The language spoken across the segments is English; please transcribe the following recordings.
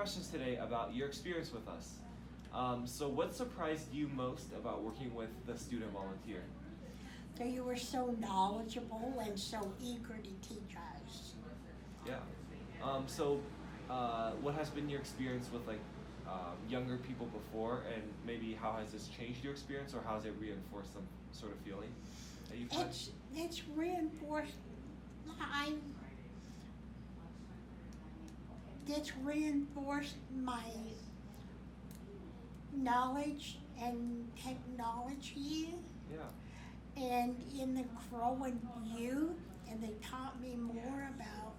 questions today about your experience with us. So what surprised you most about working with the student volunteer? So you were so knowledgeable and so eager to teach us. Yeah. What has been your experience with younger people before, and maybe how has this changed your experience, or how has it reinforced some sort of feeling that you've had? It's reinforced. I It's reinforced my knowledge and technology, Yeah. and in the growing youth, and they taught me more about.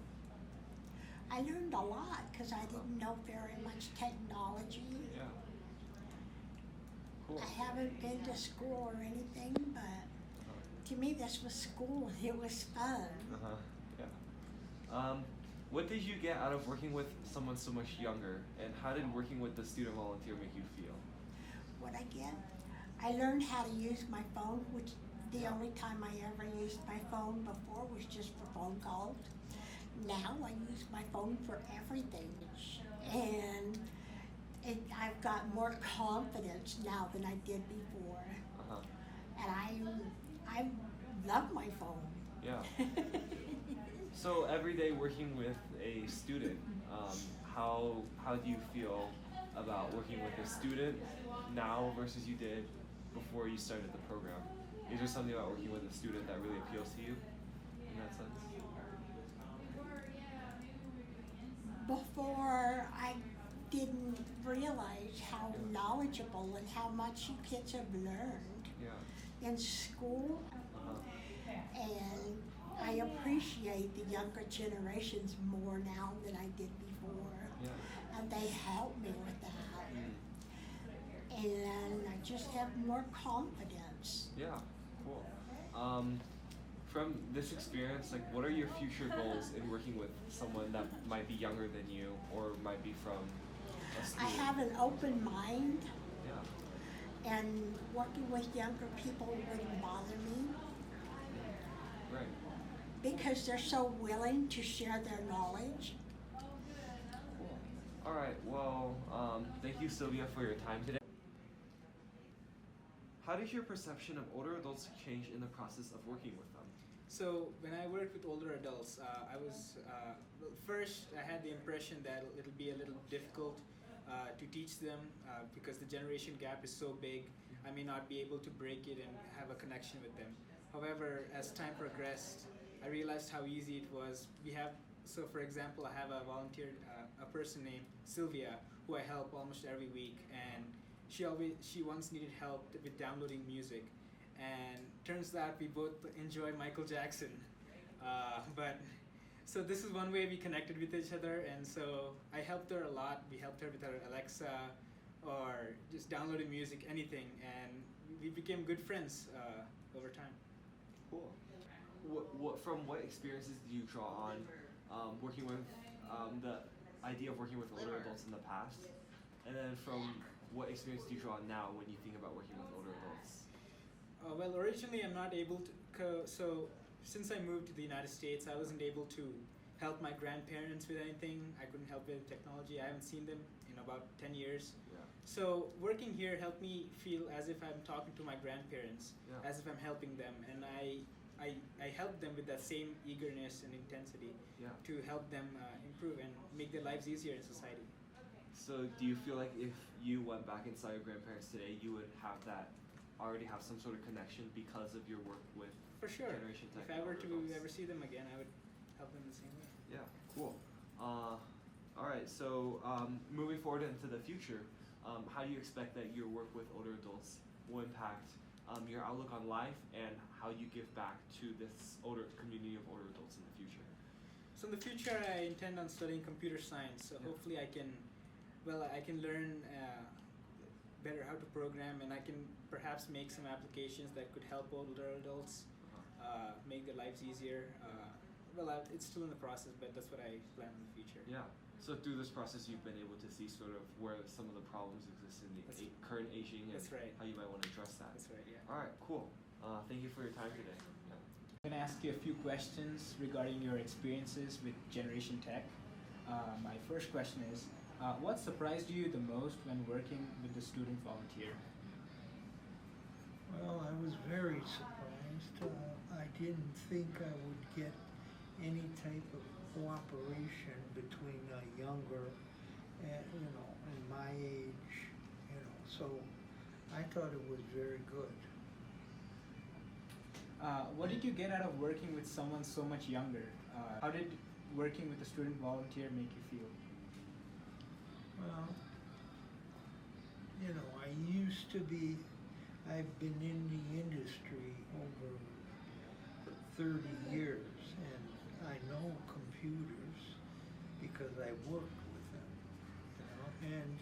I learned a lot because I didn't know very much technology. Yeah. Cool. I haven't been to school or anything, but to me this was school. It was fun. Yeah. What did you get out of working with someone so much younger, and how did working with the student volunteer make you feel? What I get, I learned how to use my phone, which the only time I ever used my phone before was just for phone calls. Now I use my phone for everything, and I've got more confidence now than I did before, and I love my phone. Yeah. So every day working with a student, how do you feel about working with a student now versus you did before you started the program? Is there something about working with a student that really appeals to you in that sense? Before, I didn't realize how knowledgeable and how much you kids have learned in school, and I appreciate the younger generations more now than I did before, and they help me with that, and I just have more confidence. Yeah, cool. From this experience, what are your future goals in working with someone that might be younger than you or might be from a I student? have an open mind, Yeah, and working with younger people wouldn't bother me right. because they're so willing to share their knowledge. Cool. All right, well, thank you, Sylvia, for your time today. How did your perception of older adults change in the process of working with them? So when I worked with older adults, I was first I had the impression that it'll be a little difficult to teach them because the generation gap is so big. I may not be able to break it and have a connection with them. However, as time progressed, I realized how easy it was. So for example, I have a volunteer, a person named Sylvia, who I help almost every week, and she once needed help with downloading music, and turns out we both enjoy Michael Jackson. So this is one way we connected with each other, and so I helped her a lot. We helped her with her Alexa, or just downloading music, anything, and we became good friends over time. Cool. What experiences do you draw on working with the idea of working with older adults in the past, and then from what experience do you draw on now when you think about working with older adults? Well, originally I'm not able to. So since I moved to the United States, I wasn't able to help my grandparents with anything. I couldn't help with technology. I haven't seen them in about 10 years. Yeah. So working here helped me feel as if I'm talking to my grandparents, as if I'm helping them, and I help them with that same eagerness and intensity to help them improve and make their lives easier in society. So do you feel like if you went back and saw your grandparents today, you would already have some sort of connection because of your work with For sure. Generation Tech? If I were to adults? ever see them again, I would help them the same way. Yeah, cool. All right, so moving forward into the future, how do you expect that your work with older adults will impact your outlook on life and how you give back to this community of older adults in the future? So in the future, I intend on studying computer science. So hopefully I can learn better how to program, and I can perhaps make some applications that could help older adults make their lives easier. It's still in the process, but that's what I plan in the future. Yeah. So through this process, you've been able to see sort of where some of the problems exist in the current aging, and how you might want to address that. That's right, yeah. All right, cool. Thank you for your time today. Yeah. I'm going to ask you a few questions regarding your experiences with Generation Tech. My first question is, What surprised you the most when working with the student volunteer? Well, I was very surprised. I didn't think I would get any type of cooperation between a younger and, and my age, so I thought it was very good. What did you get out of working with someone so much younger? How did working with a student volunteer make you feel? Well, I've been in the industry over 30 years, and I know computers because I worked with them, and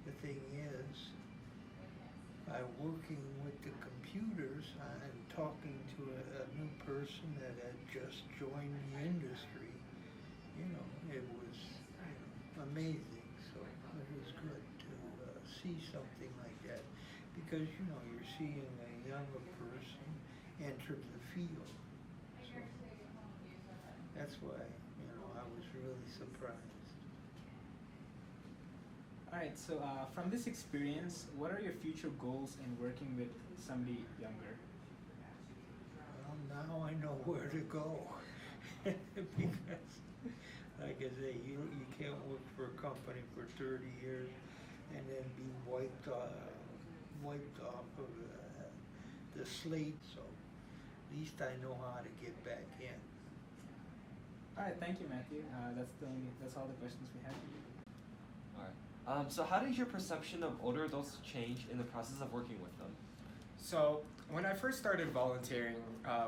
the thing is, by working with the computers and talking to a new person that had just joined the industry, it was amazing. So it was good to see something like that because, you're seeing a younger person enter the field. So that's why, I was really surprised. Alright, so from this experience, what are your future goals in working with somebody younger? Well, now I know where to go because, like I say, you can't work for a company for 30 years and then be wiped off of the slate. So at least I know how to get back in. Alright, thank you, Matthew. That's all the questions we have for you. Alright. So how did your perception of older adults change in the process of working with them? So when I first started volunteering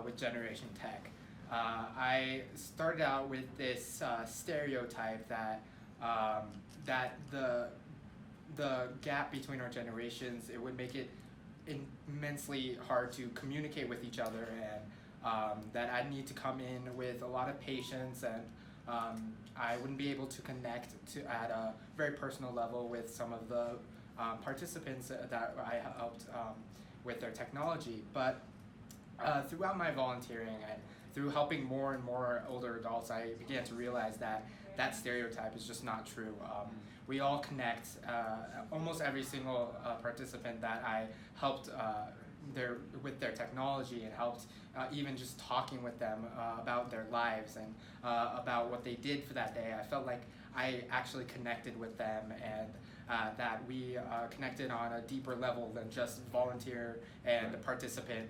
with Generation Tech, I started out with this stereotype that that the gap between our generations, it would make it immensely hard to communicate with each other, and that I'd need to come in with a lot of patience, and I wouldn't be able to connect at a very personal level with some of the participants that I helped with their technology. But throughout my volunteering and through helping more and more older adults, I began to realize that that stereotype is just not true. We all connect. Almost every single participant that I helped with their technology and helped even just talking with them about their lives and about what they did for that day, I felt like I actually connected with them, and that we connected on a deeper level than just volunteer and participant.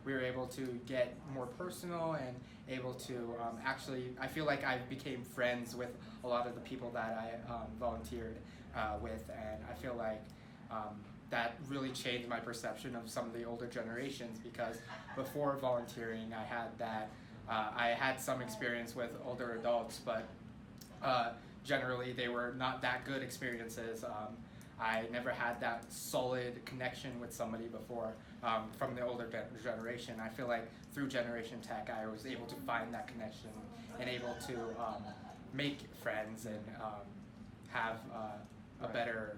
We were able to get more personal and able to actually, I feel like I became friends with a lot of the people that I volunteered with, and I feel like that really changed my perception of some of the older generations, because before volunteering I had some experience with older adults, but generally they were not that good experiences. I never had that solid connection with somebody before from the older generation. I feel like through Generation Tech I was able to find that connection and able to make friends and have a better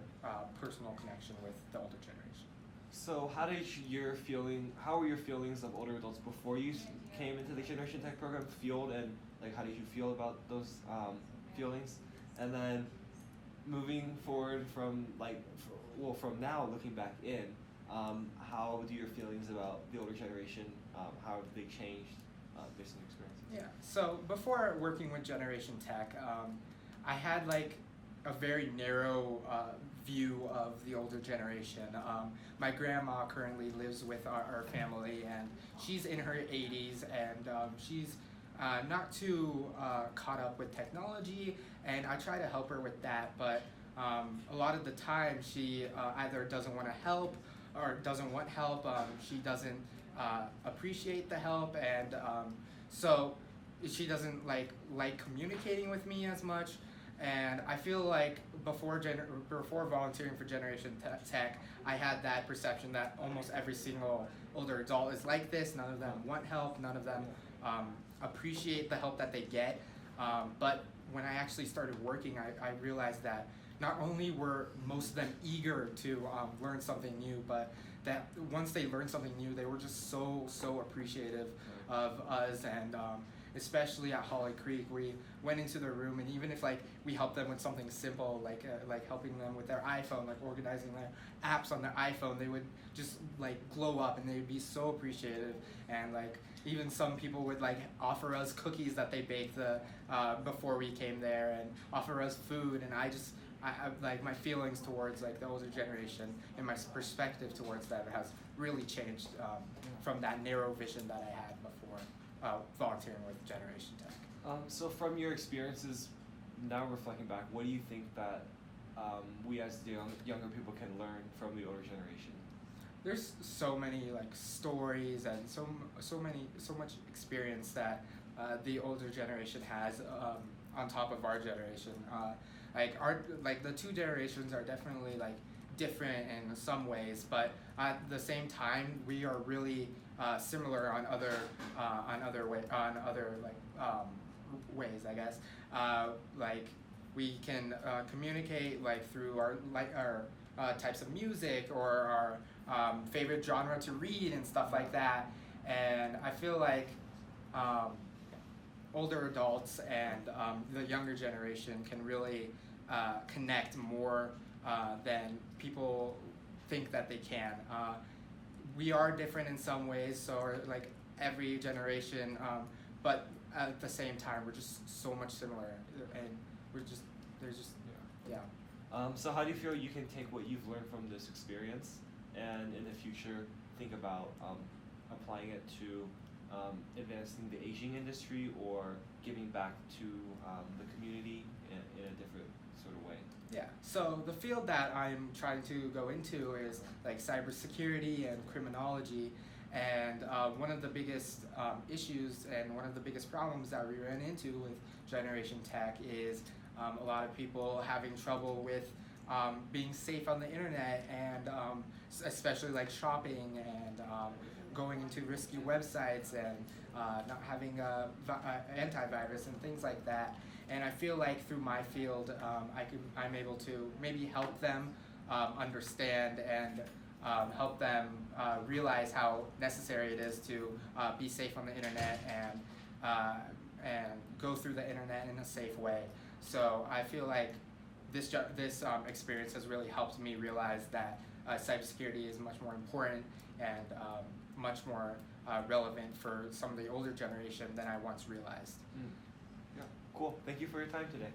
personal connection with the older generation. So how were your feelings of older adults before you came into the Generation Tech program field, and how did you feel about those feelings? And then moving forward from from now, looking back in, how do your feelings about the older generation, how have they changed based on your experience? Yeah, so before working with Generation Tech, I had a very narrow view of the older generation. My grandma currently lives with our family, and she's in her 80s, and she's not too caught up with technology, and I try to help her with that, but a lot of the time she either doesn't want to help or doesn't want help. She doesn't appreciate the help, and so she doesn't like communicating with me as much. And I feel like before volunteering for Generation Tech, I had that perception that almost every single older adult is like this. None of them want help. None of them appreciate the help that they get. But when I actually started working, I realized that not only were most of them eager to learn something new, but that once they learned something new, they were just so appreciative of us, and especially at Holly Creek, we went into their room, and even if like we helped them with something simple, like helping them with their iPhone, like organizing their apps on their iPhone, they would just like glow up, and they would be so appreciative. And like even some people would like offer us cookies that they baked before we came there, and offer us food. And I like my feelings towards like the older generation and my perspective towards them has really changed from that narrow vision that I had before volunteering with Generation Tech. So from your experiences, now reflecting back, what do you think that we as the younger people can learn from the older generation? There's so many like stories and so much experience that the older generation has on top of our generation. Like the two generations are definitely like different in some ways, but at the same time we are really similar on other ways, I guess. Like we can communicate like through our types of music or our favorite genre to read and stuff like that. And I feel like older adults and the younger generation can really connect more than people think that they can. We are different in some ways, so are, like every generation, but at the same time we're just so much similar, and yeah. So how do you feel you can take what you've learned from this experience and in the future think about applying it to advancing the aging industry or giving back to the community in a different sort of way? Yeah, so the field that I'm trying to go into is like cybersecurity and criminology, and one of the biggest issues and one of the biggest problems that we ran into with Generation Tech is a lot of people having trouble with being safe on the internet, and especially like shopping and going into risky websites and not having antivirus and things like that. And I feel like through my field, I'm able to maybe help them understand and help them realize how necessary it is to be safe on the internet and go through the internet in a safe way. So I feel like this experience has really helped me realize that cybersecurity is much more important and much more relevant for some of the older generation than I once realized. Yeah, cool. Thank you for your time today.